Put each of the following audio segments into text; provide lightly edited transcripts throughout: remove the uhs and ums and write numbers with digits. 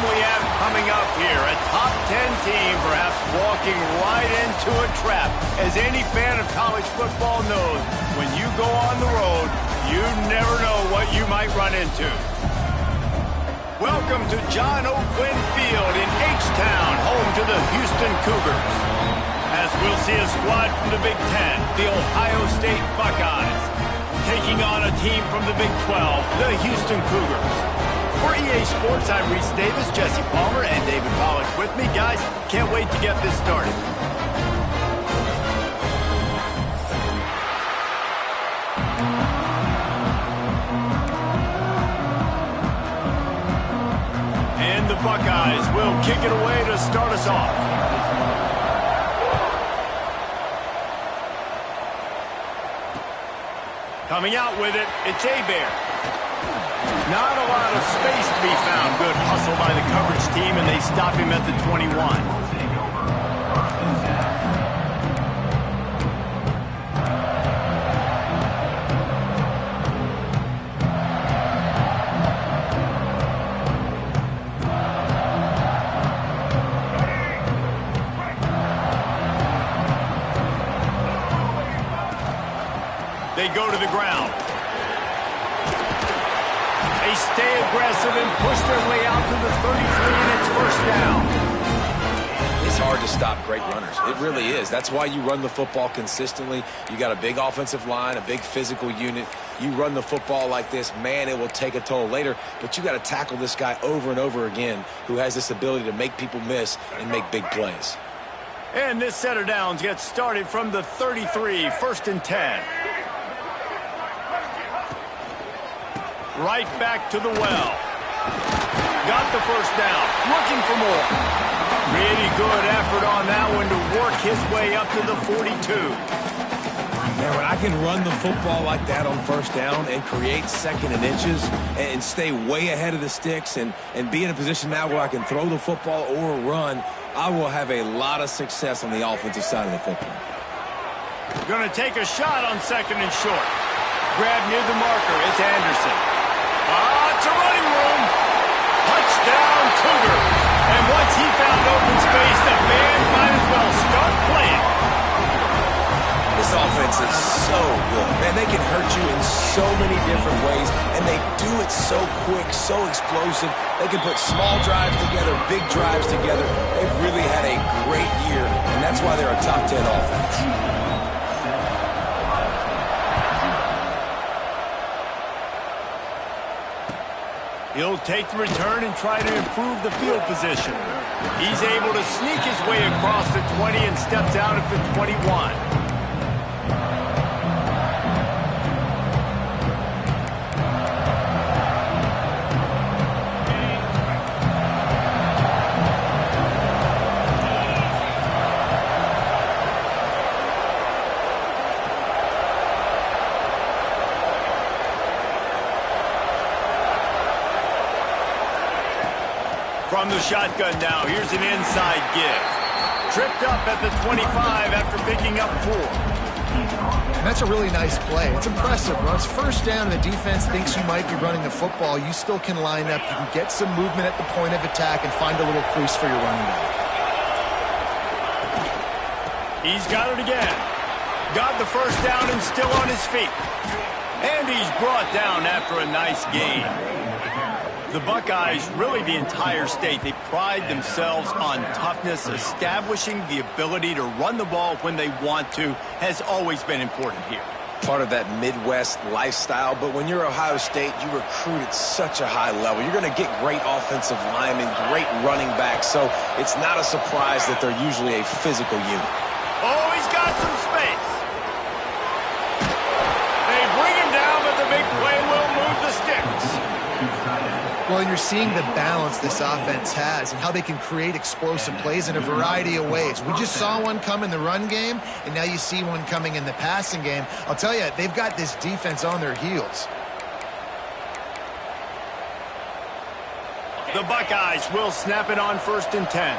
game we have coming up here. A top 10 team perhaps walking right into a trap. As any fan of college football knows, when you go on the road, you never know what you might run into. Welcome to John O'Quinn Field in H-Town, home to the Houston Cougars. As we'll see a squad from the Big Ten, the Ohio State Buckeyes, taking on a team from the Big 12, the Houston Cougars. For EA Sports, I'm Reese Davis, Jesse Palmer, and David Pollack with me. Guys, can't wait to get this started. And the Buckeyes will kick it away to start us off. Coming out with it, it's Hebert. Not a lot of space to be found. Good hustle by the coverage team, and they stop him at the 21. They go to the ground. They stay aggressive and push their way out to the 33, and it's first down. It's hard to stop great runners. It really is. That's why you run the football consistently. You got a big offensive line, a big physical unit. You run the football like this, man, it will take a toll later. But you got to tackle this guy over and over again who has this ability to make people miss and make big plays. And this set of downs gets started from the 33, first and 10. Right back to the well. Got the first down. Looking for more. Really good effort on that one to work his way up to the 42. Man, when I can run the football like that on first down and create second and inches and stay way ahead of the sticks and be in a position now where I can throw the football or run, I will have a lot of success on the offensive side of the football. Going to take a shot on second and short. Grab near the marker. It's Anderson. It's a running room. Touchdown, Cougar. And once he found open space, the band might as well start playing. This offense is so good. Man, they can hurt you in so many different ways, and they do it so quick, so explosive. They can put small drives together, big drives together. They've really had a great year, and that's why they're a top 10 offense. He'll take the return and try to improve the field position. He's able to sneak his way across the 20 and steps out at the 21. From the shotgun now, here's an inside give. Tripped up at the 25 after picking up 4. And that's a really nice play. It's impressive. When it's first down and the defense thinks you might be running the football, you still can line up. You can get some movement at the point of attack and find a little crease for your running back. He's got it again. Got the first down and still on his feet. And he's brought down after a nice gain. The Buckeyes, really the entire state, they pride themselves on toughness. Establishing the ability to run the ball when they want to has always been important here. Part of that Midwest lifestyle, but when you're Ohio State, you recruit at such a high level. You're going to get great offensive linemen, great running backs, so it's not a surprise that they're usually a physical unit. Oh, he's got some space. They bring him down, but the big play will move the sticks. Well, and you're seeing the balance this offense has and how they can create explosive plays in a variety of ways. We just saw one come in the run game, and now you see one coming in the passing game. I'll tell you, they've got this defense on their heels. The Buckeyes will snap it on first and 10.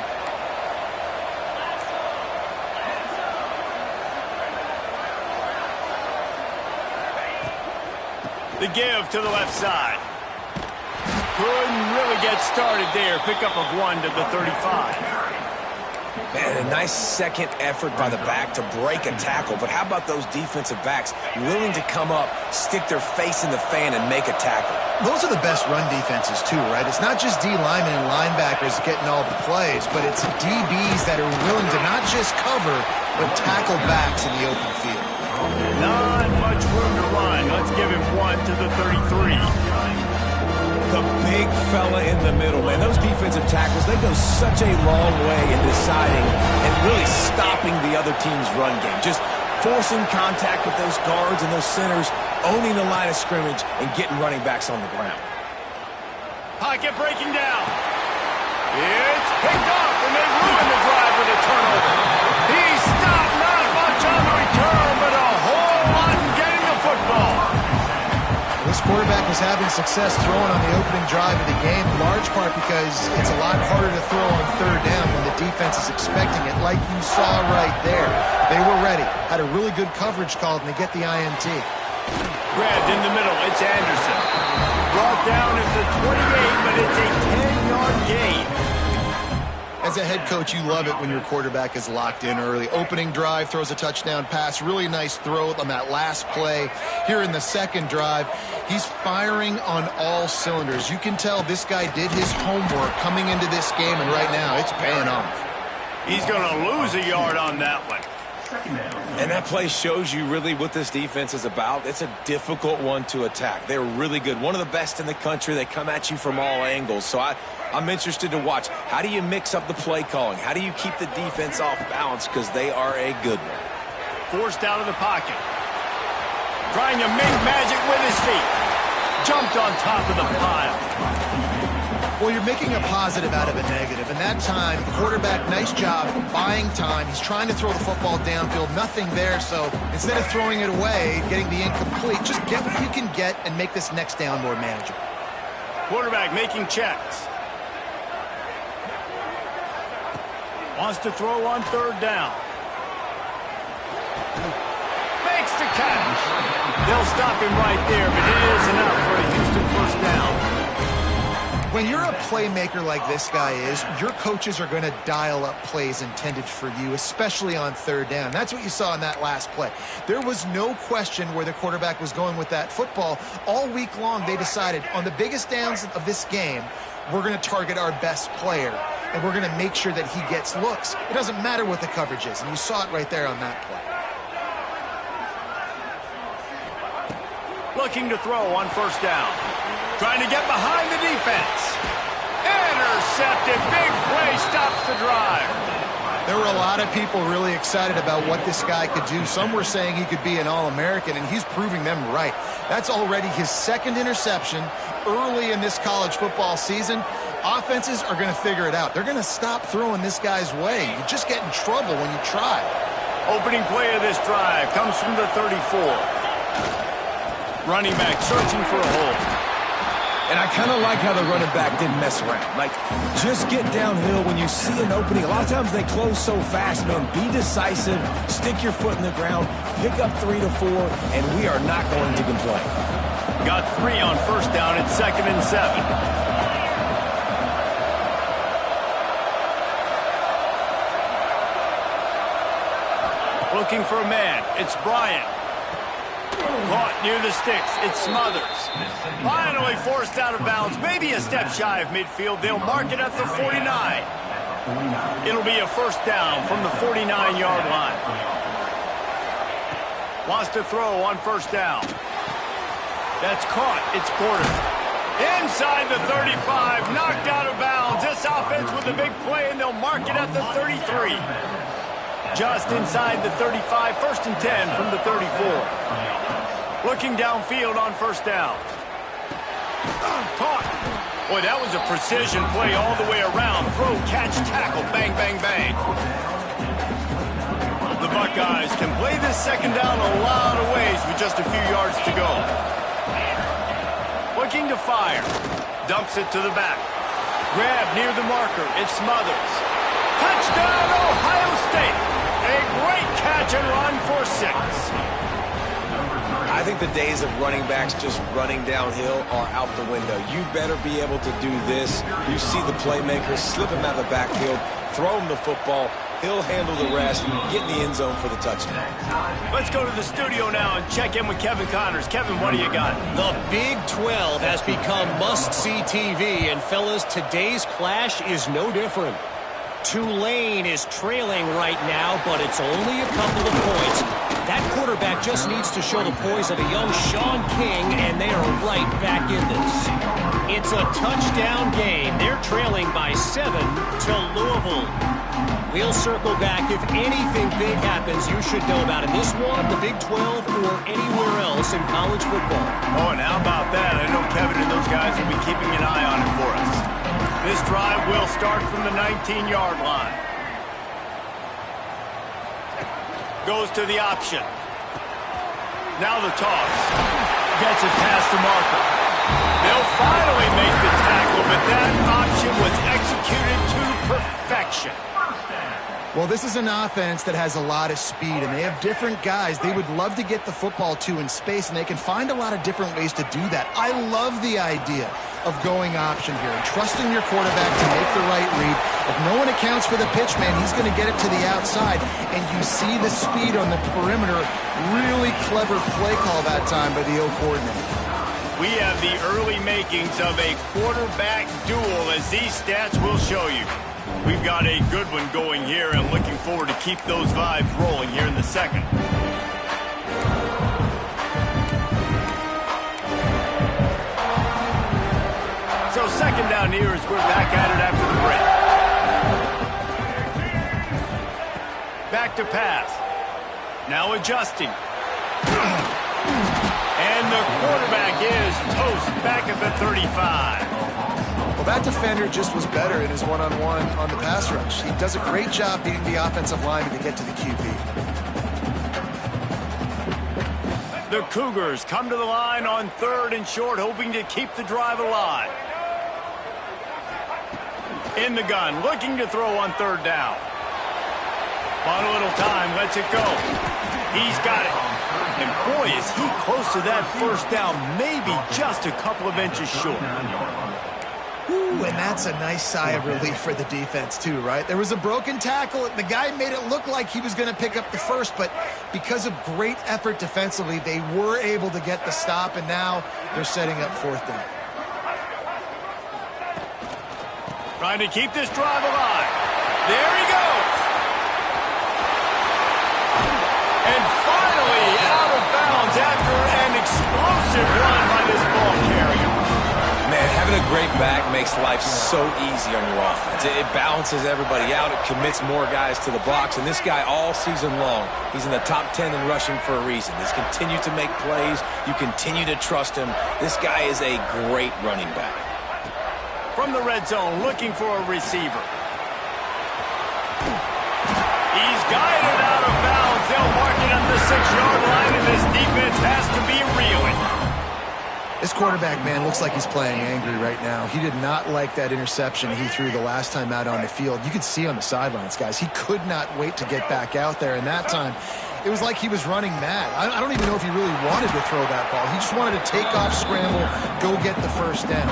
The give to the left side. couldn't really get started there. Pickup of 1 to the 35. Man, a nice second effort by the back to break a tackle. But how about those defensive backs willing to come up, stick their face in the fan, and make a tackle? Those are the best run defenses, too, right? It's not just D linemen and linebackers getting all the plays, but it's DBs that are willing to not just cover, but tackle backs in the open field. Not much room to run. Let's give him 1 to the 33. The big fella in the middle, man. Those defensive tackles, they go such a long way in deciding and really stopping the other team's run game. Just forcing contact with those guards and those centers, owning the line of scrimmage, and getting running backs on the ground. Pocket breaking down. It's picked off, and they ruin the drive with a turnover. He stopped, not much on the return, but a whole lot in getting the football. This quarterback was having success throwing on the opening drive of the game, in large part because it's a lot harder to throw on third down when the defense is expecting it, like you saw right there. They were ready, had a really good coverage called, and they get the INT. Grabbed in the middle, it's Anderson. Brought down at the 28, but it's a 10-yard gain. As a head coach, you love it when your quarterback is locked in early. Opening drive, throws a touchdown pass. Really nice throw on that last play. Here in the second drive, he's firing on all cylinders. You can tell this guy did his homework coming into this game, and right now it's paying off. He's going to lose a yard on that one. And that play shows you really what this defense is about. It's a difficult one to attack. They're really good. One of the best in the country. They come at you from all angles. So I'm interested to watch. How do you mix up the play calling? How do you keep the defense off balance? Because they are a good one. Forced out of the pocket. Trying to make magic with his feet. Jumped on top of the pile. Well, you're making a positive out of a negative. And that time, quarterback, nice job buying time. He's trying to throw the football downfield. Nothing there. So instead of throwing it away, getting the incomplete, just get what you can get and make this next down more manageable. Quarterback making checks. Wants to throw on third down. Makes the catch. They'll stop him right there, but it is enough for a Houston first down. When you're a playmaker like this guy is, your coaches are going to dial up plays intended for you, especially on third down. That's what you saw in that last play. There was no question where the quarterback was going with that football. All week long, they decided on the biggest downs of this game, we're going to target our best player, and we're going to make sure that he gets looks. It doesn't matter what the coverage is, and you saw it right there on that play. Looking to throw on first down. Trying to get behind the defense. Intercepted. Big play stops the drive. There were a lot of people really excited about what this guy could do. Some were saying he could be an All-American, and he's proving them right. That's already his second interception early in this college football season. Offenses are going to figure it out. They're going to stop throwing this guy's way. You just get in trouble when you try. Opening play of this drive comes from the 34. Running back searching for a hole. And I kind of like how the running back didn't mess around. Like, just get downhill when you see an opening. A lot of times they close so fast, man. Be decisive, stick your foot in the ground, pick up 3 to 4, and we are not going to complain. Got 3 on first down at 2nd and 7. Looking for a man. It's Bryant. Caught near the sticks. It's Smothers. Finally forced out of bounds. Maybe a step shy of midfield. They'll mark it at the 49. It'll be a first down from the 49-yard line. Wants to throw on first down. That's caught. It's Porter. Inside the 35. Knocked out of bounds. This offense with a big play, and they'll mark it at the 33. Just inside the 35. First and 10 from the 34. Looking downfield on first down. Caught. Boy, that was a precision play all the way around. Throw, catch, tackle, bang, bang, bang. The Buckeyes can play this second down a lot of ways with just a few yards to go. Looking to fire. Dumps it to the back. Grab near the marker. It's Smothers. Touchdown, Ohio State. A great catch and run for 6. I think the days of running backs just running downhill are out the window. You better be able to do this. You see the playmakers, slip him out of the backfield, throw him the football. He'll handle the rest, get in the end zone for the touchdown. Let's go to the studio now and check in with Kevin Connors. Kevin, what do you got? The Big 12 has become must-see TV, and fellas, today's clash is no different. Tulane is trailing right now, but it's only a couple of points. That quarterback just needs to show the poise of a young Sean King, and they are right back in this. It's a touchdown game. They're trailing by 7 to Louisville. We'll circle back. If anything big happens, you should know about it. This one, the Big 12, or anywhere else in college football. Oh, and how about that? I know Kevin and those guys will be keeping an eye on it for us. This drive will start from the 19-yard line. Goes to the option. Now the toss. Gets it past the marker. They'll finally make the tackle, but that option was executed to perfection. Well, this is an offense that has a lot of speed, and they have different guys they would love to get the football to in space, and they can find a lot of different ways to do that. I love the idea of going option here and trusting your quarterback to make the right read. If no one accounts for the pitch, man, he's going to get it to the outside, and you see the speed on the perimeter. Really clever play call that time by the O coordinator. We have the early makings of a quarterback duel, as these stats will show you. We've got a good one going here, and looking forward to keep those vibes rolling here in the second. So second down here as we're back at it after the break. Back to pass. Now adjusting. And the quarterback is toast back at the 35. Well, that defender just was better in his one-on-one on the pass rush. He does a great job beating the offensive lineman to get to the QB. The Cougars come to the line on 3rd and short, hoping to keep the drive alive. In the gun, looking to throw on 3rd down. On a little time, lets it go. He's got it. And boy, is he close to that 1st down, maybe just a couple of inches short. Ooh, and that's a nice sigh of relief for the defense too, right? There was a broken tackle. The guy made it look like he was going to pick up the first, but because of great effort defensively, they were able to get the stop, and now they're setting up 4th down. Trying to keep this drive alive. There he goes. And finally out of bounds after an explosive run by this ball carrier. Man, having a great back makes life so easy on your offense. It balances everybody out. It commits more guys to the box. And this guy all season long, he's in the top 10 in rushing for a reason. He's continued to make plays. You continue to trust him. This guy is a great running back. From the red zone, looking for a receiver. He's guided out of bounds. They'll mark it at the 6-yard line, and this defense has to be reeling. This quarterback, man, looks like he's playing angry right now. He did not like that interception he threw the last time out on the field. You could see on the sidelines, guys, he could not wait to get back out there. And that time, it was like he was running mad. I don't even know if he really wanted to throw that ball. He just wanted to take off, scramble, go get the 1st down.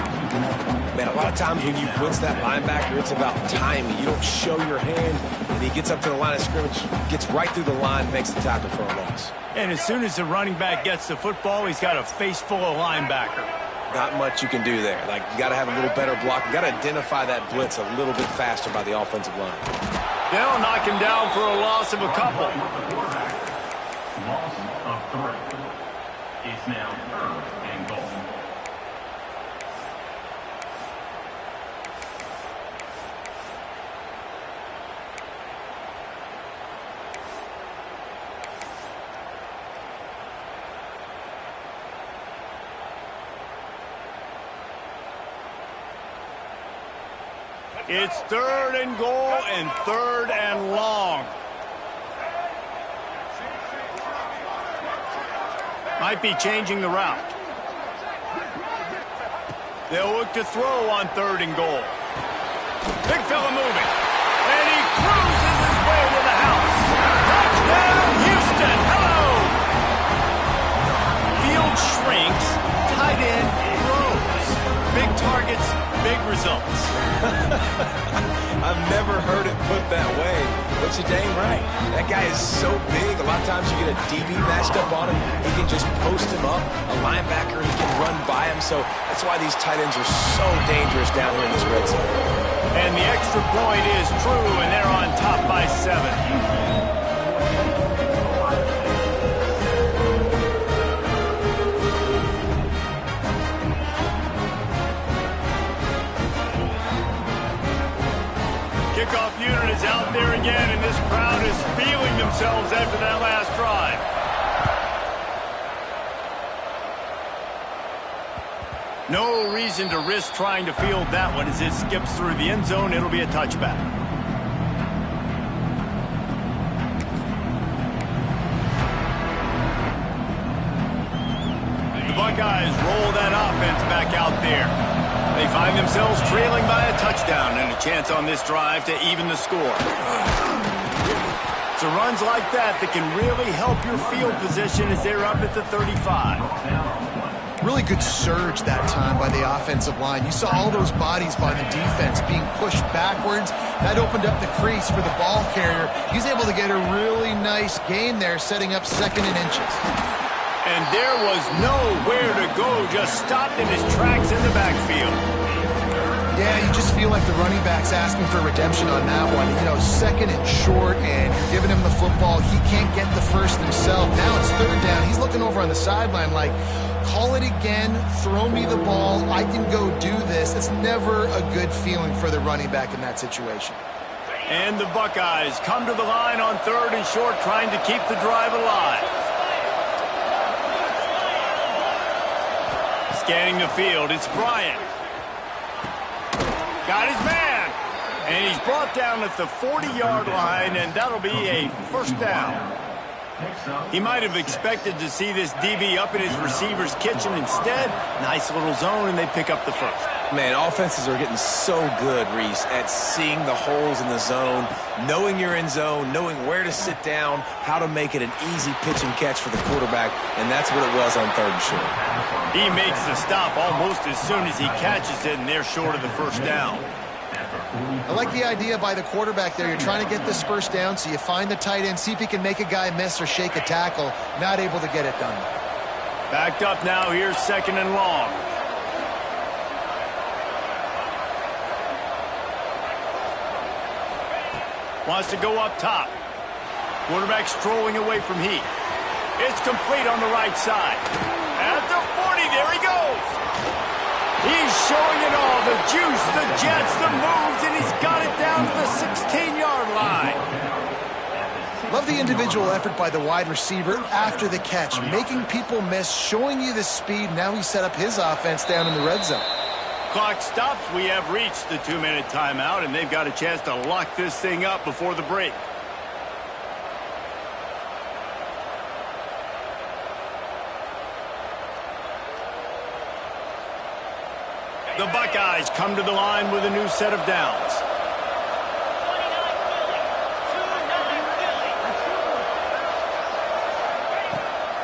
Man, a lot of times when you blitz that linebacker, it's about timing. You don't show your hand, and he gets up to the line of scrimmage, gets right through the line, makes the tackle for a loss. And as soon as the running back gets the football, he's got a face full of linebacker. Not much you can do there. Like, you got to have a little better block. You got to identify that blitz a little bit faster by the offensive line. They'll knock him down for a loss of a couple. Loss of 3. It's now 3rd and goal. It's 3rd and goal and 3rd and long. Might be changing the route. They'll look to throw on 3rd and goal. Big fella moving. And he cruises his way to the house. Touchdown, Houston. Hello. targets, big results. I've never heard it put that way, but you're dang right. That guy is so big. A lot of times you get a DB matched up on him. He can just post him up. A linebacker, he can run by him. So that's why these tight ends are so dangerous down here in this red zone. And the extra point is true, and they're on top by 7. Kickoff unit is out there again, and this crowd is feeling themselves after that last drive. No reason to risk trying to field that one as it skips through the end zone. It'll be a touchback. The Buckeyes roll that offense back out there. They find themselves trailing by a touchdown and a chance on this drive to even the score. It's runs like that can really help your field position as they're up at the 35. Really good surge that time by the offensive line. You saw all those bodies by the defense being pushed backwards. That opened up the crease for the ball carrier. He's able to get a really nice gain there, setting up 2nd and inches. And there was nowhere to go, just stopped in his tracks in the backfield. Yeah, you just feel like the running back's asking for redemption on that one. You know, 2nd and short, and you're giving him the football. He can't get the first himself. Now it's 3rd down. He's looking over on the sideline like, call it again, throw me the ball, I can go do this. It's never a good feeling for the running back in that situation. And the Buckeyes come to the line on 3rd and short, trying to keep the drive alive. Scanning the field, it's Bryant. Got his man. And he's brought down at the 40-yard line, and that'll be a 1st down. He might have expected to see this DB up in his receiver's kitchen. Instead, nice little zone, and they pick up the 1st. Man, offenses are getting so good, Reese, at seeing the holes in the zone, knowing you're in zone, knowing where to sit down, how to make it an easy pitch and catch for the quarterback, and that's what it was on 3rd and short. He makes the stop almost as soon as he catches it, and they're short of the 1st down. I like the idea by the quarterback there. You're trying to get this 1st down, so you find the tight end, see if he can make a guy miss or shake a tackle. Not able to get it done. Backed up now, here's 2nd and long. Wants to go up top. Quarterback strolling away from Heath. It's complete on the right side. At the 40, there he goes. He's showing it all, the juice, the jets, the moves, and he's got it down to the 16-yard line. Love the individual effort by the wide receiver after the catch, making people miss, showing you the speed. Now he set up his offense down in the red zone. Clock stops. We have reached the 2-minute timeout, and they've got a chance to lock this thing up before the break. The Buckeyes come to the line with a new set of downs.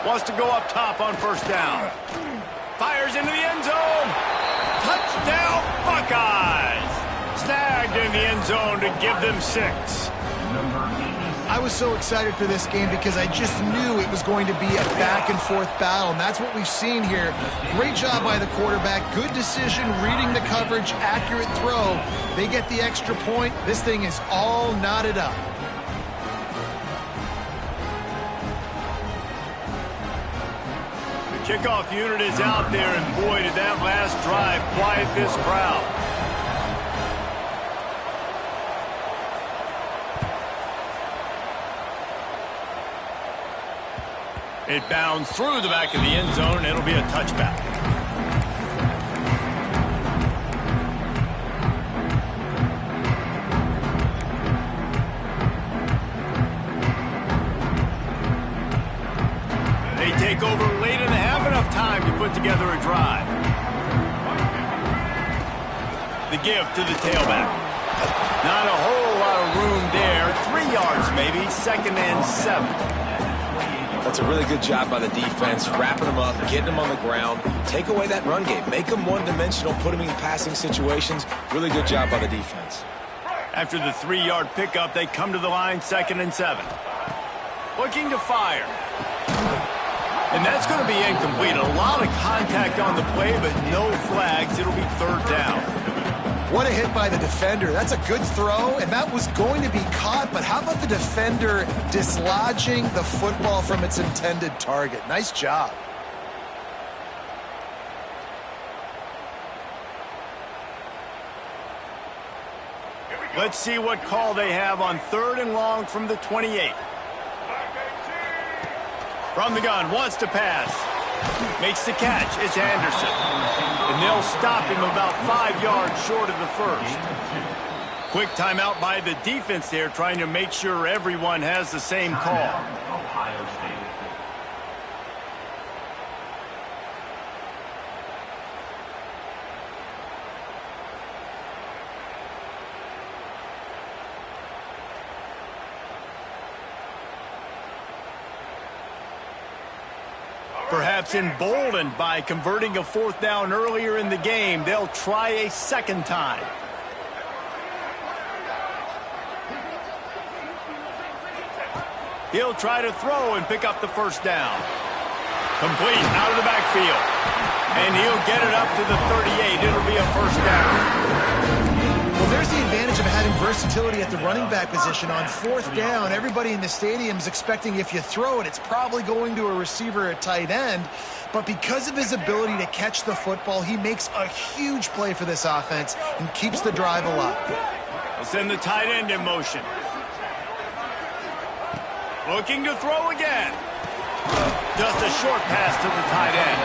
Wants to go up top on 1st down. Fires into the end zone. Touchdown, Buckeyes! Snagged in the end zone to give them 6. I was so excited for this game because I just knew it was going to be a back-and-forth battle, and that's what we've seen here. Great job by the quarterback. Good decision, reading the coverage, accurate throw. They get the extra point. This thing is all knotted up. The kickoff unit is out there, and boy, did that last drive quiet this crowd. It bounds through the back of the end zone, and it'll be a touchback. They take over late in the half, enough time to put together a drive. The give to the tailback. Not a whole lot of room there. 3 yards maybe, 2nd and 7. That's a really good job by the defense, wrapping them up, getting them on the ground. Take away that run game. Make them one-dimensional, put them in passing situations. Really good job by the defense. After the 3-yard pickup, they come to the line, 2nd and 7. Looking to fire. And that's going to be incomplete. A lot of contact on the play, but no flags. It'll be 3rd down. What a hit by the defender. That's a good throw, and that was going to be caught, but how about the defender dislodging the football from its intended target? Nice job. Let's see what call they have on 3rd and long from the 28. From the gun, wants to pass. Makes the catch. It's Anderson. And they'll stop him about 5 yards short of the first. Quick timeout by the defense there, trying to make sure everyone has the same call. Ohio State. Perhaps emboldened by converting a 4th down earlier in the game, they'll try a 2nd time. He'll try to throw and pick up the 1st down. Complete out of the backfield. And he'll get it up to the 38. It'll be a 1st down. Well, there's the advantage of having versatility at the running back position. On 4th down, everybody in the stadium is expecting if you throw it, it's probably going to a receiver at tight end. But because of his ability to catch the football, he makes a huge play for this offense and keeps the drive alive. They'll send the tight end in motion. Looking to throw again. Just a short pass to the tight end.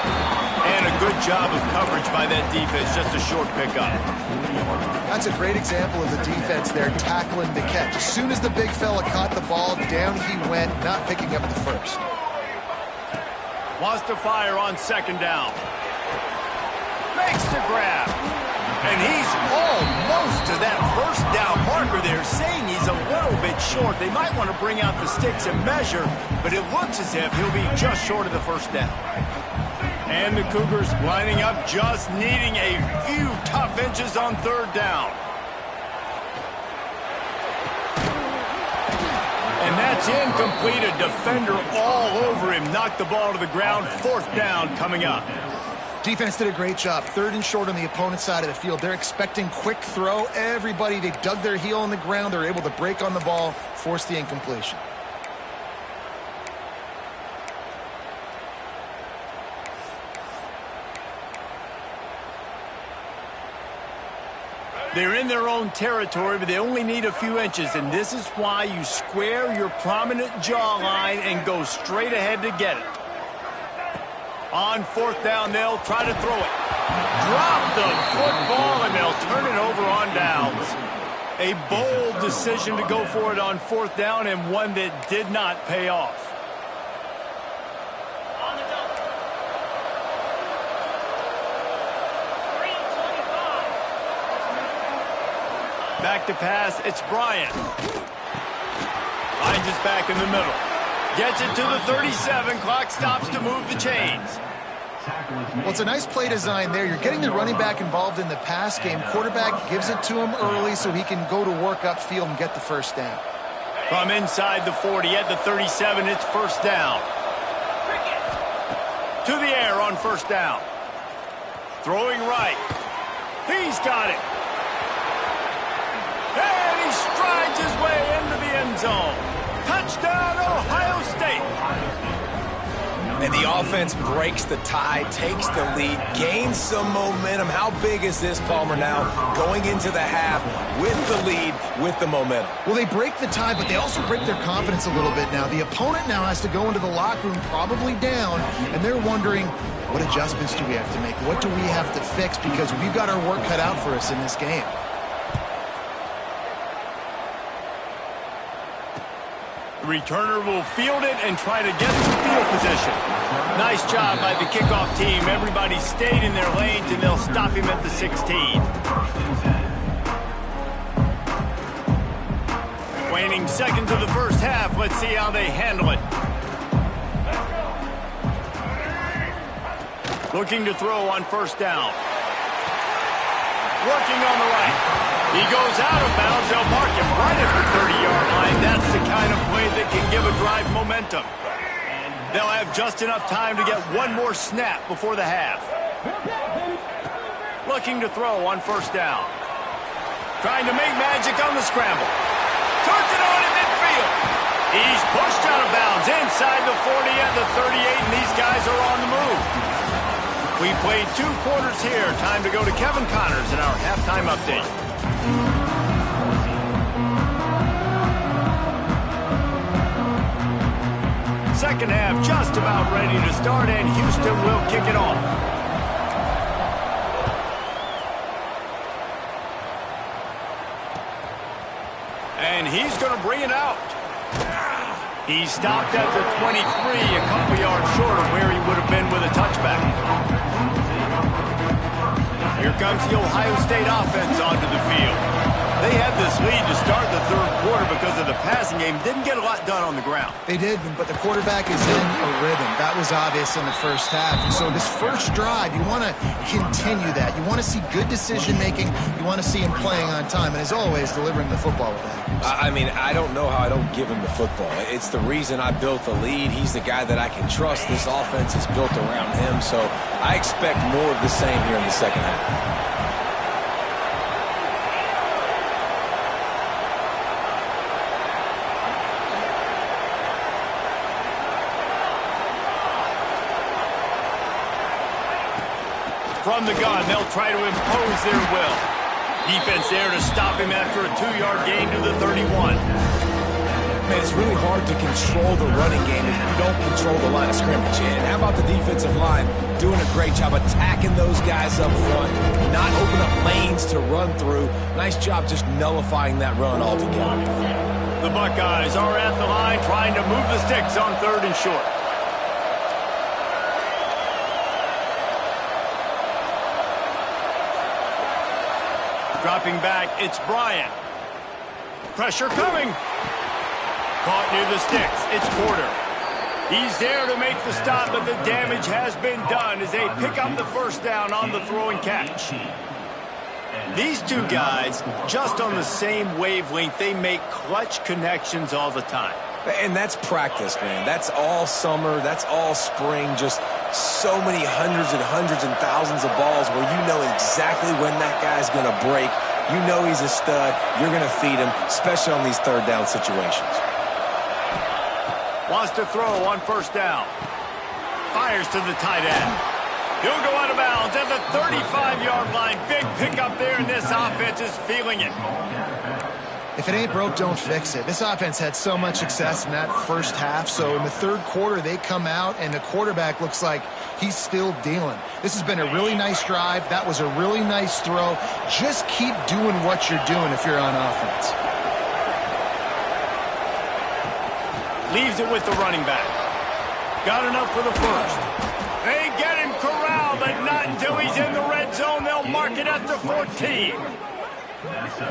And a good job of coverage by that defense. Just a short pickup. That's a great example of the defense there tackling the catch. As soon as the big fella caught the ball, down he went, not picking up the first. Wants to fire on 2nd down. Makes the grab. And he's almost to that 1st down marker there, saying he's a little bit short. They might want to bring out the sticks and measure, but it looks as if he'll be just short of the 1st down. And the Cougars lining up, just needing a few tough inches on 3rd down. And that's incomplete. A defender all over him. Knocked the ball to the ground. 4th down coming up. Defense did a great job. 3rd and short on the opponent's side of the field. They're expecting quick throw. Everybody, they dug their heel on the ground. They're able to break on the ball, force the incompletion. They're in their own territory, but they only need a few inches, and this is why you square your prominent jawline and go straight ahead to get it. On 4th down, they'll try to throw it. Drop the football, and they'll turn it over on downs. A bold decision to go for it on 4th down, and one that did not pay off. Back to pass, it's Bryant. Finds his back in the middle. Gets it to the 37, clock stops to move the chains. Well, it's a nice play design there. You're getting the running back involved in the pass game. Quarterback gives it to him early so he can go to work upfield and get the 1st down. From inside the 40 at the 37, it's 1st down. To the air on 1st down. Throwing right. He's got it. And he strides his way into the end zone. Touchdown, Ohio State. And the offense breaks the tie, takes the lead, gains some momentum. How big is this, Palmer, now going into the half with the lead, with the momentum? Well, they break the tie, but they also break their confidence a little bit now. The opponent now has to go into the locker room probably down, and they're wondering, what adjustments do we have to make? What do we have to fix? Because we've got our work cut out for us in this game. The returner will field it and try to get some field position. Nice job by the kickoff team. Everybody stayed in their lanes, and they'll stop him at the 16. Waning seconds of the 1st half. Let's see how they handle it. Looking to throw on first down. Working on the right. He goes out of bounds. They'll mark him right at the 30-yard line. That's the kind of play that can give a drive momentum. They'll have just enough time to get one more snap before the half. Looking to throw on first down. Trying to make magic on the scramble. Turns it on in midfield. He's pushed out of bounds inside the 40 and the 38, and these guys are on the move. We played 2 quarters here. Time to go to Kevin Connors in our halftime update. Second half just about ready to start, and Houston will kick it off. And he's going to bring it out. He stopped at the 23, a couple yards short of where he would have been with a touchback. Here comes the Ohio State offense onto the field. They had this lead to start the third quarter because of the passing game. Didn't get a lot done on the ground. They did, but the quarterback is in a rhythm. That was obvious in the first half. And so this first drive, you want to continue that. You want to see good decision-making. You want to see him playing on time. And as always, delivering the football with accuracy. I mean, I don't know how I don't give him the football. It's the reason I built the lead. He's the guy that I can trust. This offense is built around him. So I expect more of the same here in the second half. From the gun, they'll try to impose their will. Defense there to stop him after a 2-yard gain to the 31. Man, it's really hard to control the running game if you don't control the line of scrimmage. And how about the defensive line doing a great job attacking those guys up front, not open up lanes to run through. Nice job just nullifying that run altogether. The Buckeyes are at the line trying to move the sticks on 3rd and short. Dropping back, it's Bryant. Pressure coming. Caught near the sticks. It's Porter. He's there to make the stop, but the damage has been done as they pick up the first down on the throw and catch. These two guys, just on the same wavelength, they make clutch connections all the time. And that's practice, man. That's all summer. That's all spring. Just so many hundreds and thousands of balls where you know exactly when that guy's going to break. You know he's a stud. You're going to feed him, especially on these 3rd down situations. Wants to throw on first down. Fires to the tight end. He'll go out of bounds at the 35-yard line. Big pickup there, and this offense is feeling it. If it ain't broke, don't fix it. This offense had so much success in that first half, so in the 3rd quarter, they come out, and the quarterback looks like he's still dealing. This has been a really nice drive. That was a really nice throw. Just keep doing what you're doing if you're on offense. Leaves it with the running back. Got enough for the first. They get him corralled, but not until he's in the red zone. They'll mark it at the 14.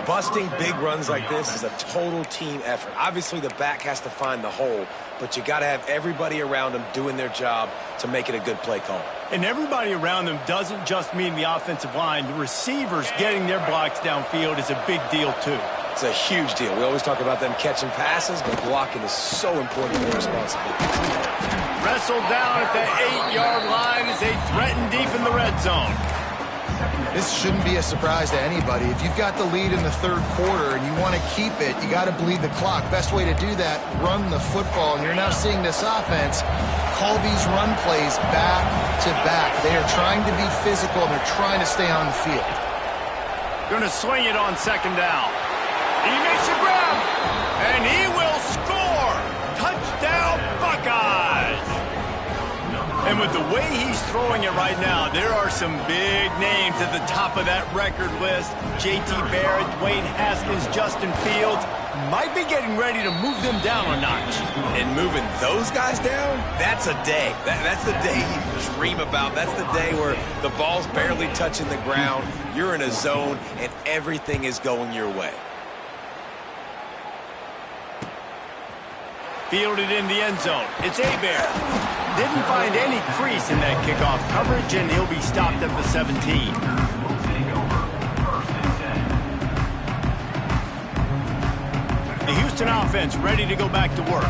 Busting big runs like this is a total team effort. Obviously, the back has to find the hole, but you got to have everybody around them doing their job to make it a good play call. And everybody around them doesn't just mean the offensive line. The receivers getting their blocks downfield is a big deal, too. It's a huge deal. We always talk about them catching passes, but blocking is so important to their responsibility. Wrestled down at the 8-yard line as they threaten deep in the red zone. This shouldn't be a surprise to anybody. If you've got the lead in the 3rd quarter and you want to keep it, you got to bleed the clock. Best way to do that, run the football. And you're now seeing this offense call these run plays back to back. They are trying to be physical, and they're trying to stay on the field. Going to swing it on 2nd down. He makes a grab, and he will score. Touchdown, Buckeyes. And with the way he's throwing it right now, there are some big names at the top of that record list. J.T. Barrett, Dwayne Haskins, Justin Fields might be getting ready to move them down a notch. And moving those guys down, that's a day. That's the day you dream about. That's the day where the ball's barely touching the ground, you're in a zone, and everything is going your way. Fielded in the end zone. It's Hebert. Didn't find any crease in that kickoff coverage, and he'll be stopped at the 17. The Houston offense ready to go back to work.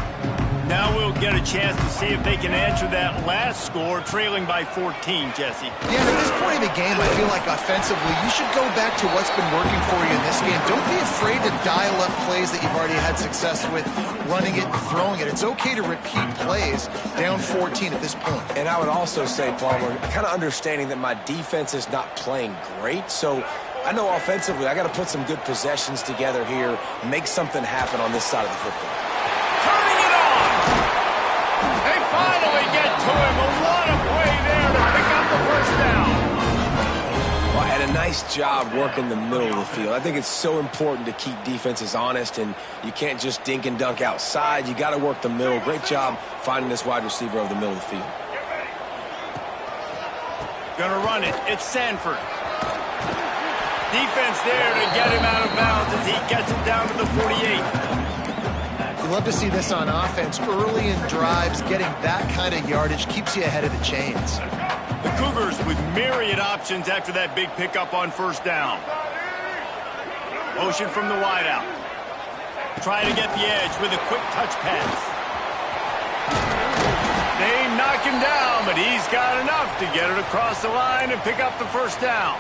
Now we'll get a chance to see if they can answer that last score, trailing by 14, Jesse. Yeah, at this point in the game, I feel like offensively, you should go back to what's been working for you in this game. Don't be afraid to dial up plays that you've already had success with, running it and throwing it. It's okay to repeat plays down 14 at this point. And I would also say, Palmer, kind of understanding that my defense is not playing great, so I know offensively I got to put some good possessions together here, make something happen on this side of the football. Turning it on! They finally get to him. What a play there to pick up the first down. Well, and a nice job working the middle of the field. I think it's so important to keep defenses honest, and you can't just dink and dunk outside. You got to work the middle. Great job finding this wide receiver over the middle of the field. Gonna run it. It's Sanford. Defense there to get him out of bounds as he gets it down to the 48. You love to see this on offense. Early in drives, getting that kind of yardage keeps you ahead of the chains. The Cougars with myriad options after that big pickup on first down. Motion from the wideout. Trying to get the edge with a quick touch pass. They knock him down, but he's got enough to get it across the line and pick up the first down.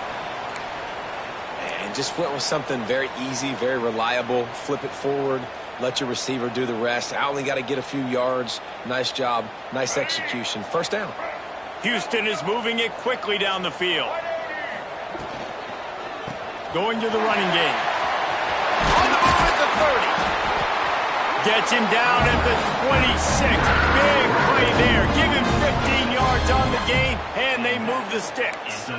And just went with something very easy, very reliable. Flip it forward, let your receiver do the rest. I only got to get a few yards. Nice job, nice execution. First down. Houston is moving it quickly down the field. Going to the running game. On the move at the 30. Gets him down at the 26. Big play there. Give him 15 yards on the gain, and they move the sticks.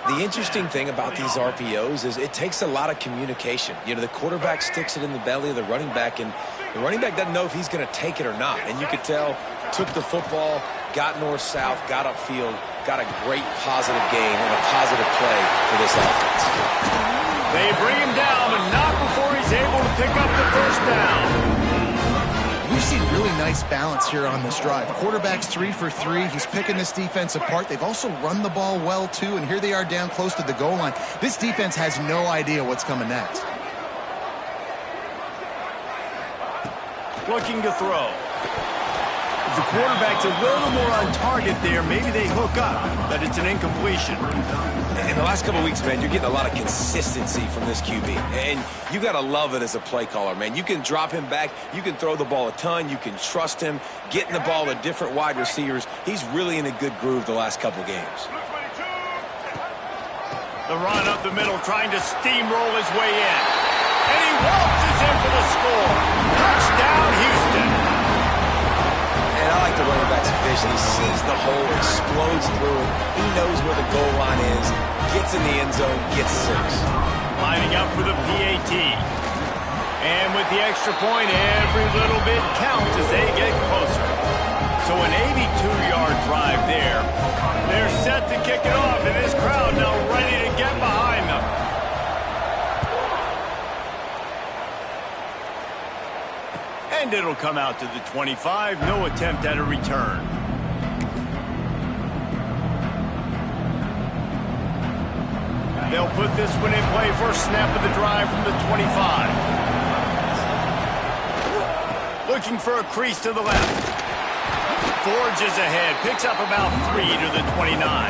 The interesting thing about these RPOs is it takes a lot of communication. You know, the quarterback sticks it in the belly of the running back, and the running back doesn't know if he's going to take it or not. And you could tell, took the football, got north-south, got upfield, got a great positive gain and a positive play for this offense. They bring him down, but not before he's able to pick up the first down. We've seen really nice balance here on this drive. Quarterback's 3 for 3. He's picking this defense apart. They've also run the ball well, too, and here they are down close to the goal line. This defense has no idea what's coming next. Looking to throw. If the quarterback's a little more on target there, maybe they hook up, but it's an incompletion. In the last couple of weeks, man, you're getting a lot of consistency from this QB. And you got to love it as a play caller, man. You can drop him back. You can throw the ball a ton. You can trust him. Getting the ball to different wide receivers. He's really in a good groove the last couple games. The run up the middle, trying to steamroll his way in. And he waltzes in for the score. Touchdown, Houston. And I like the running back's vision. He sees the hole, explodes through it. He knows where the goal line is, gets in the end zone, gets 6. Lining up for the PAT. And with the extra point, every little bit counts as they get closer. So an 82-yard drive there. They're set to kick it off, and this crowd now ready to get behind them. And it'll come out to the 25. No attempt at a return. They'll put this one in play. First snap of the drive from the 25. Looking for a crease to the left. Forges ahead. Picks up about 3 to the 29.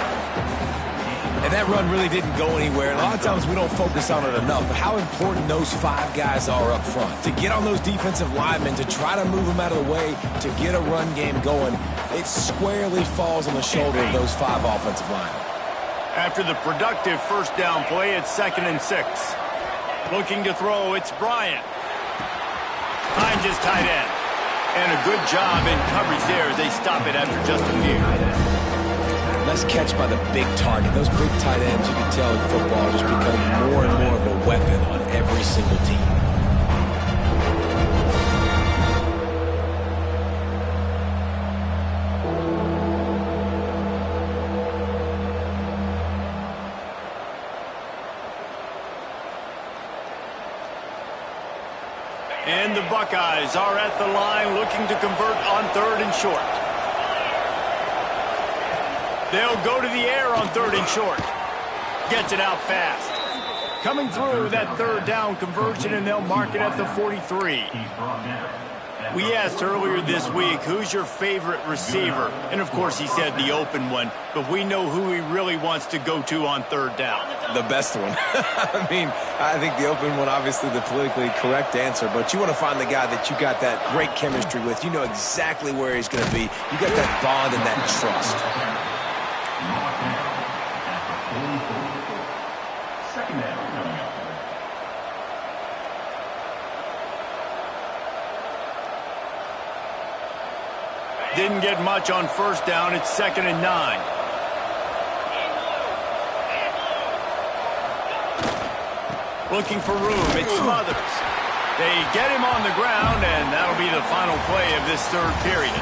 And that run really didn't go anywhere. And a lot of times we don't focus on it enough. But how important those 5 guys are up front. To get on those defensive linemen, to try to move them out of the way, to get a run game going, it squarely falls on the shoulder of those 5 offensive linemen. After the productive first down play, it's 2nd and 6. Looking to throw, it's Bryant. Finds his tight end. And a good job in coverage there as they stop it after just a few. Nice catch by the big target. Those big tight ends, you can tell in football, just become more and more of a weapon on every single team. And the Buckeyes are at the line looking to convert on 3rd and short. They'll go to the air on 3rd and short. Gets it out fast. Coming through that 3rd down conversion, and they'll mark it at the 43. We asked earlier this week, who's your favorite receiver? And, of course, he said the open one, but we know who he really wants to go to on 3rd down. The best one. I mean, I think the open one, obviously the politically correct answer, but you want to find the guy that you got that great chemistry with. You know exactly where he's going to be. You got that bond and that trust. Second down coming up. Didn't get much on 1st down. It's 2nd and 9. Looking for room. It's Smothers. They get him on the ground, and that'll be the final play of this 3rd period.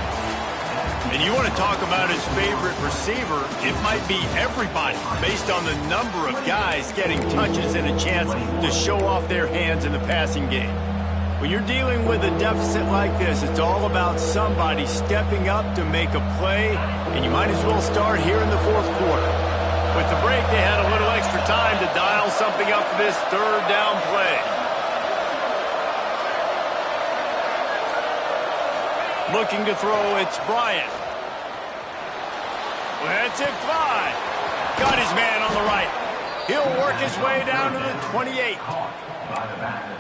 And you want to talk about his favorite receiver, it might be everybody based on the number of guys getting touches and a chance to show off their hands in the passing game. When you're dealing with a deficit like this, it's all about somebody stepping up to make a play, and you might as well start here in the 4th quarter. With the break, they had a little extra time to dial something up for this 3rd down play. Looking to throw, it's Bryant. Lets it fly. Got his man on the right. He'll work his way down to the 28.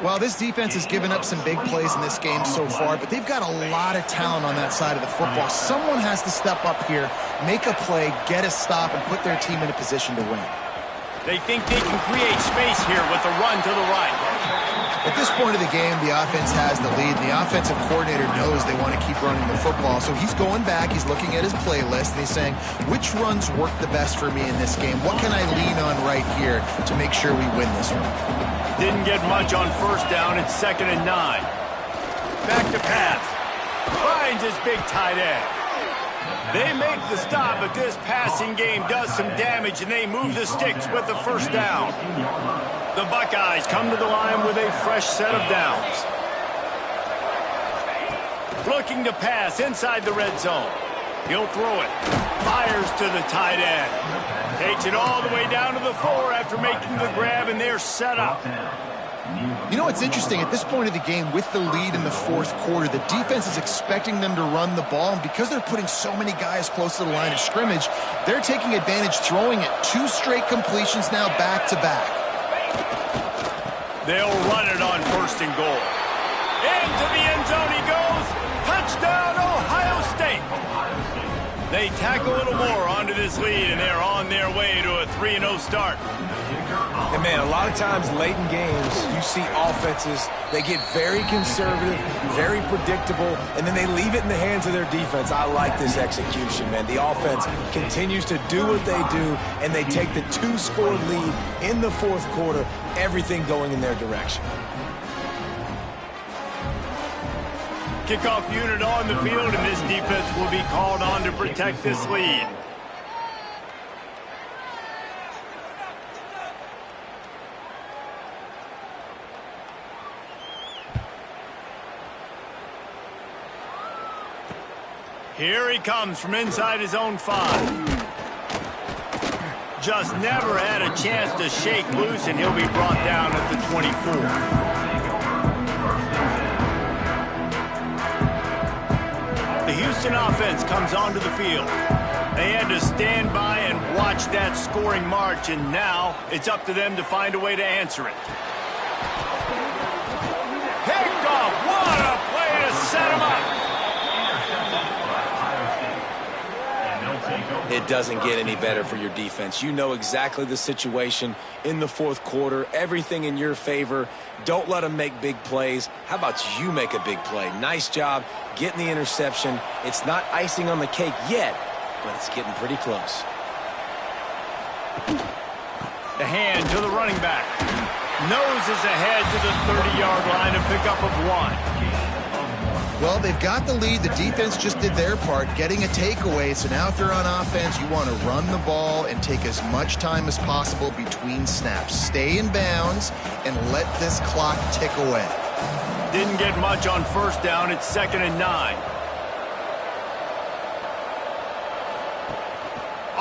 Well, this defense has given up some big plays in this game so far, but they've got a lot of talent on that side of the football. Someone has to step up here, make a play, get a stop, and put their team in a position to win. They think they can create space here with a run to the right. At this point of the game, the offense has the lead, and the offensive coordinator knows they want to keep running the football. So he's going back, he's looking at his playlist, and he's saying, which runs work the best for me in this game? What can I lean on right here to make sure we win this one? Didn't get much on 1st down. It's 2nd and 9. Back to pass. Finds his big tight end. They make the stop, but this passing game does some damage, and they move the sticks with the 1st down. The Buckeyes come to the line with a fresh set of downs. Looking to pass inside the red zone. He'll throw it. Fires to the tight end. Takes it all the way down to the 4 after making the grab, and they're set up. You know what's interesting? At this point of the game, with the lead in the 4th quarter, the defense is expecting them to run the ball, and because they're putting so many guys close to the line of scrimmage, they're taking advantage, throwing it. 2 straight completions now back-to-back. They'll run it on 1st and goal. Into the end zone he goes. Touchdown, Ohio State. They tack a little more onto this lead, and they're on their way to a 3-0 start. And, man, a lot of times late in games, you see offenses, they get very conservative, very predictable, and then they leave it in the hands of their defense. I like this execution, man. The offense continues to do what they do, and they take the 2-score lead in the 4th quarter, everything going in their direction. Kickoff unit on the field, and this defense will be called on to protect this lead. Here he comes from inside his own 5. Just never had a chance to shake loose, and he'll be brought down at the 24. The Houston offense comes onto the field. They had to stand by and watch that scoring march, and now it's up to them to find a way to answer it. Picked off. What a play to set him up. It doesn't get any better for your defense. You know exactly the situation in the 4th quarter. Everything in your favor. Don't let them make big plays. How about you make a big play? Nice job getting the interception. It's not icing on the cake yet, but it's getting pretty close. The hand to the running back. Noses ahead to the 30-yard line, a pickup of 1. Well, they've got the lead. The defense just did their part, getting a takeaway. So now if they're on offense, you want to run the ball and take as much time as possible between snaps. Stay in bounds and let this clock tick away. Didn't get much on 1st down. It's 2nd and 9.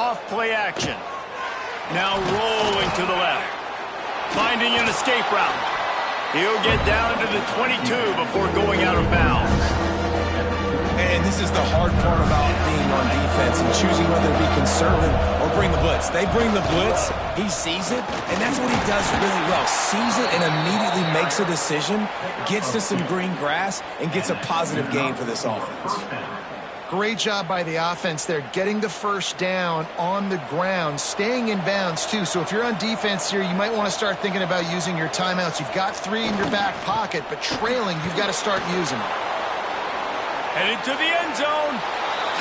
off play action. Now rolling to the left. Finding an escape route. He'll get down to the 22 before going out of bounds. And this is the hard part about being on defense and choosing whether to be conservative or bring the blitz. They bring the blitz, he sees it, and that's what he does really well. Sees it and immediately makes a decision, gets to some green grass, and gets a positive gain for this offense. Great job by the offense there, getting the first down on the ground, staying in bounds too. So if you're on defense here, you might want to start thinking about using your timeouts. You've got 3 in your back pocket, but trailing, you've got to start using them. Headed to the end zone.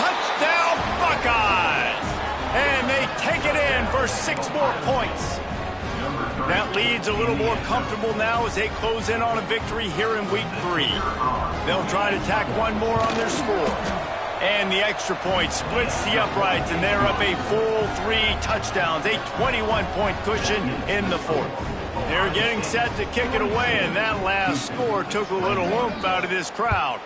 Touchdown, Buckeyes! And they take it in for 6 more points. That lead's a little more comfortable now as they close in on a victory here in week 3. They'll try to tack one more on their score. And the extra point splits the uprights, and they're up a full 3 touchdowns, a 21-point cushion in the 4th. They're getting set to kick it away, and that last score took a little oomph out of this crowd.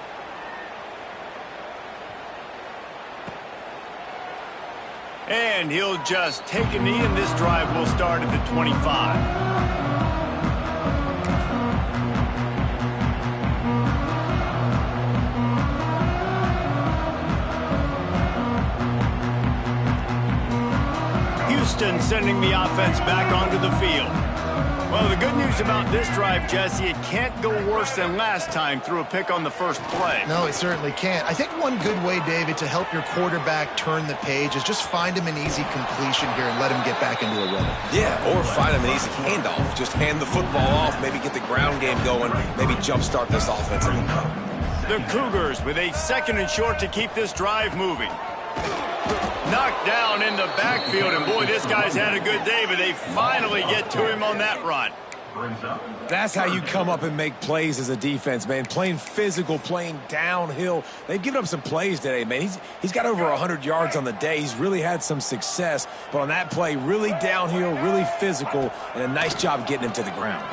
And he'll just take a knee, and this drive will start at the 25. Houston sending the offense back onto the field. Well, the good news about this drive, Jesse, it can't go worse than last time through a pick on the first play. No, it certainly can't. I think one good way, David, to help your quarterback turn the page is just find him an easy completion here and let him get back into a rhythm. Yeah, or find him an easy handoff. Just hand the football off, maybe get the ground game going, maybe jumpstart this offense a little bit. The Cougars with a 2nd and short to keep this drive moving. Knocked down in the backfield, and boy, this guy's had a good day, but they finally get to him on that run. That's how you come up and make plays as a defense, man. Playing physical, playing downhill. They've given up some plays today, man. He's got over 100 yards on the day. He's really had some success, but on that play, really downhill, really physical, and a nice job getting him to the ground.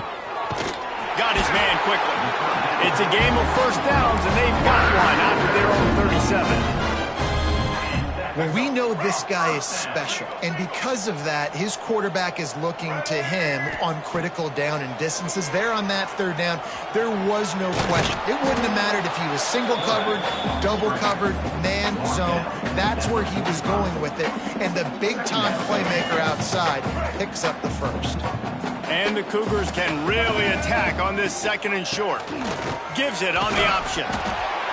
Got his man quickly. It's a game of first downs, and they've got one after their own 37. Well, we know this guy is special, and because of that, his quarterback is looking to him on critical down and distances. There on that 3rd down, there was no question. It wouldn't have mattered if he was single covered, double covered, man, zone. That's where he was going with it, and the big-time playmaker outside picks up the first. And the Cougars can really attack on this 2nd and short. Gives it on the option.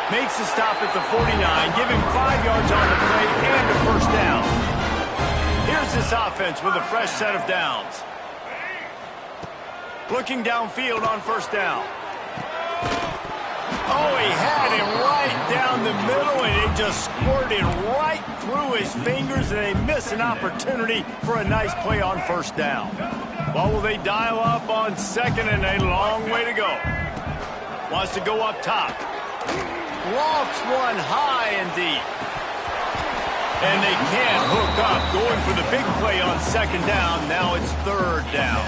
Makes the stop at the 49, giving 5 yards on the play and a first down. Here's this offense with a fresh set of downs. Looking downfield on first down. Oh, he had him right down the middle, and it just squirted right through his fingers, and they miss an opportunity for a nice play on first down. Well, will they dial up on 2nd and a long way to go? Wants to go up top. Lofts one high and deep. And they can't hook up, going for the big play on 2nd down. Now it's 3rd down.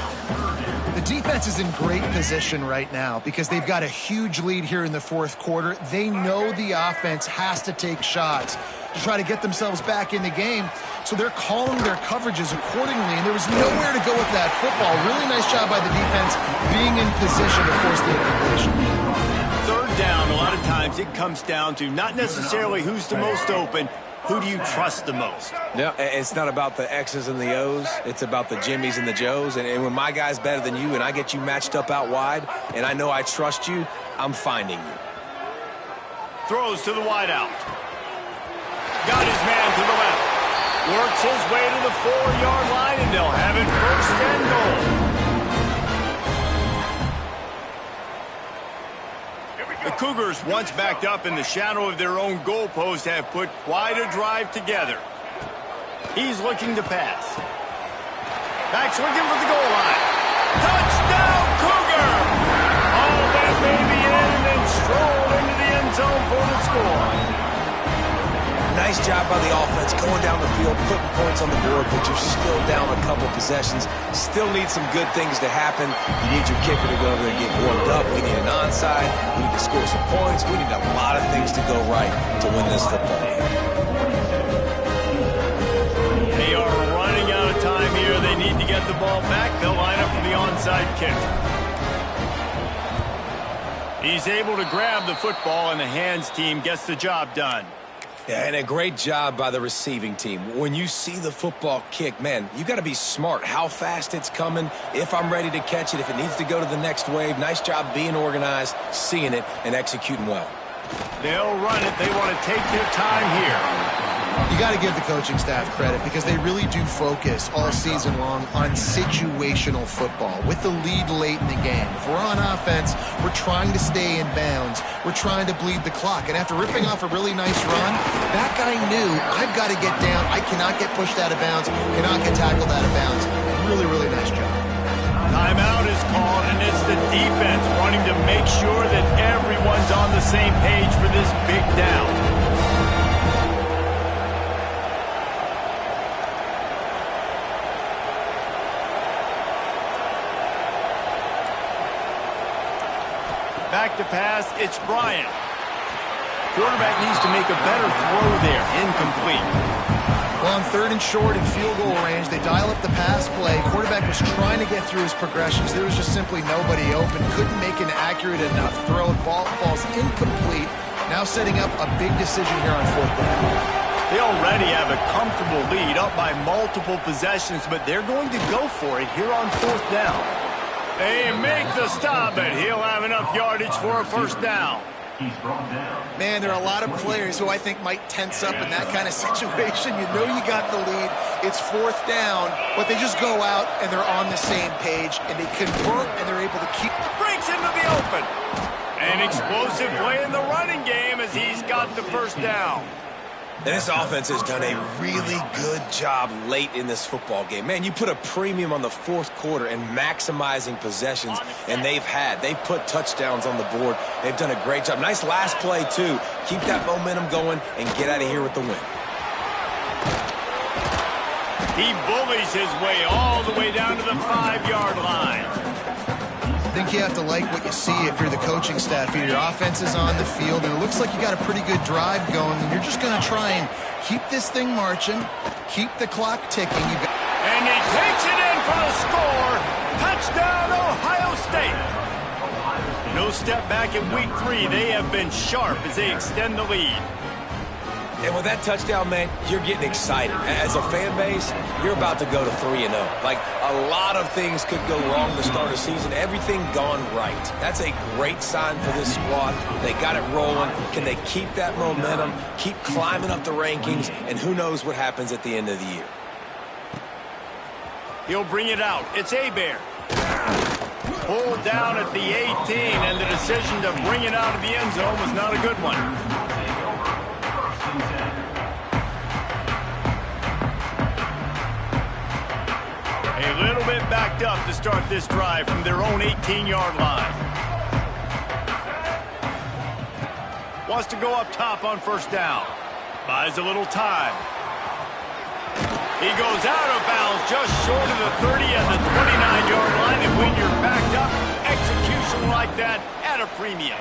The defense is in great position right now because they've got a huge lead here in the 4th quarter. They know the offense has to take shots to try to get themselves back in the game. So they're calling their coverages accordingly, and there was nowhere to go with that football. Really nice job by the defense being in position to force the incompletion. 3rd down, a lot of times it comes down to not necessarily who's the most open, who do you trust the most? Yeah, it's not about the X's and the O's. It's about the Jimmies and the Joes. And when my guy's better than you and I get you matched up out wide and I know I trust you, I'm finding you. Throws to the wideout. Got his man to the left. Works his way to the 4-yard line, and they'll have it 1st and goal. The Cougars, once backed up in the shadow of their own goalpost, have put quite a drive together. He's looking to pass. Back swinging for the goal line. Touchdown, Cougar! All that baby in and then strolled into the end zone for the score. Nice job by the offense going down the field, putting points on the board, but you're still down a couple possessions. Still need some good things to happen. You need your kicker to go over there and get warmed up. We need an onside. We need to score some points. We need a lot of things to go right to win this football game. They are get the ball back, they'll line up for the onside kick. He's able to grab the football, and the hands team gets the job done. Yeah, and a great job by the receiving team. When you see the football kick, man, you got to be smart how fast it's coming, if I'm ready to catch it, if it needs to go to the next wave. Nice job being organized, seeing it, and executing well. They'll run it. They want to take their time here. You got to give the coaching staff credit because they really do focus all season long on situational football with the lead late in the game. If we're on offense, we're trying to stay in bounds. We're trying to bleed the clock. And after ripping off a really nice run, that guy knew, I've got to get down. I cannot get pushed out of bounds, cannot get tackled out of bounds. Really, really nice job. Timeout is called, and it's the defense wanting to make sure that everyone's on the same page for this big down. Back to pass, it's Bryant. Quarterback needs to make a better throw there. Incomplete. Well, on 3rd and short in field goal range, they dial up the pass play. Quarterback was trying to get through his progressions. There was just simply nobody open. Couldn't make an accurate enough throw. Ball's incomplete. Now setting up a big decision here on 4th down. They already have a comfortable lead, up by multiple possessions, but they're going to go for it here on 4th down. They make the stop, but he'll have enough yardage for a first down. He's brought down. Man, there are a lot of players who I think might tense up in that kind of situation. You know you got the lead. It's 4th down, but they just go out and they're on the same page, and they convert, and they're able to keep. Breaks into the open. An explosive play in the running game as he's got the first down. And this offense has done a really good job late in this football game. Man, you put a premium on the 4th quarter and maximizing possessions, and they've put touchdowns on the board. They've done a great job. Nice last play, too. Keep that momentum going and get out of here with the win. He bullies his way all the way down to the 5-yard line. I think you have to like what you see if you're the coaching staff. Your offense is on the field, and it looks like you got a pretty good drive going, and you're just going to try and keep this thing marching, keep the clock ticking. And he takes it in for the score. Touchdown, Ohio State. No step back in week 3. They have been sharp as they extend the lead. And with that touchdown, man, you're getting excited. As a fan base, you're about to go to 3-0. Like, a lot of things could go wrong to start a season. Everything gone right. That's a great sign for this squad. They got it rolling. Can they keep that momentum, keep climbing up the rankings, and who knows what happens at the end of the year? He'll bring it out. It's Hebert. Pulled down at the 18, and the decision to bring it out of the end zone was not a good one. A little bit backed up to start this drive from their own 18-yard line. Wants to go up top on 1st down. Buys a little time. He goes out of bounds just short of the 30 at the 29-yard line. And when you're backed up, execution like that at a premium.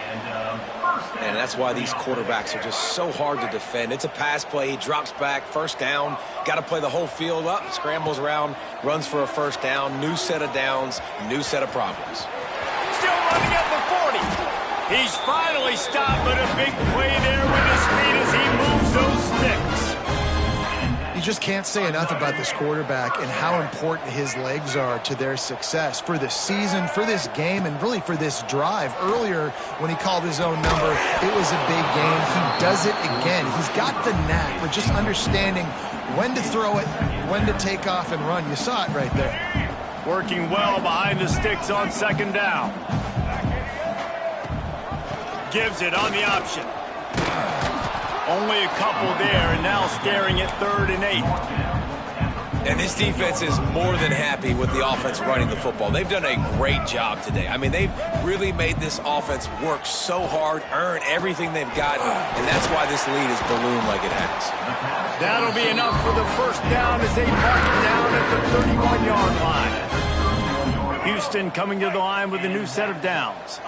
And that's why these quarterbacks are just so hard to defend. It's a pass play. He drops back, 1st down. Got to play the whole field up, scrambles around, runs for a 1st down. New set of downs, new set of problems. Still running at the 40. He's finally stopped, but a big play there with his feet as he moves those sticks. You just can't say enough about this quarterback and how important his legs are to their success for the season, for this game, and really for this drive. Earlier, when he called his own number, it was a big game. He does it again. He's got the knack for just understanding when to throw it, when to take off and run. You saw it right there. Working well behind the sticks on 2nd down. Gives it on the option. Only a couple there, and now staring at 3rd and 8. And this defense is more than happy with the offense running the football. They've done a great job today. I mean, they've really made this offense work so hard, earn everything they've got, and that's why this lead is ballooned like it has. That'll be enough for the 1st down as they mark it down at the 31-yard line. Houston coming to the line with a new set of downs.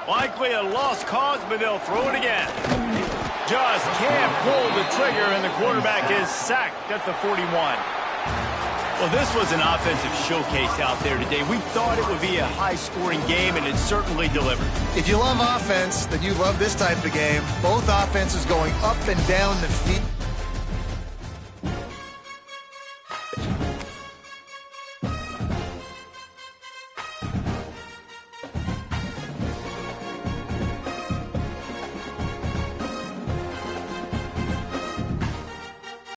Likely a lost cause, but they'll throw it again. Just can't pull the trigger, and the quarterback is sacked at the 41. Well, this was an offensive showcase out there today. We thought it would be a high-scoring game, and it certainly delivered. If you love offense, then you love this type of game. Both offenses going up and down the field.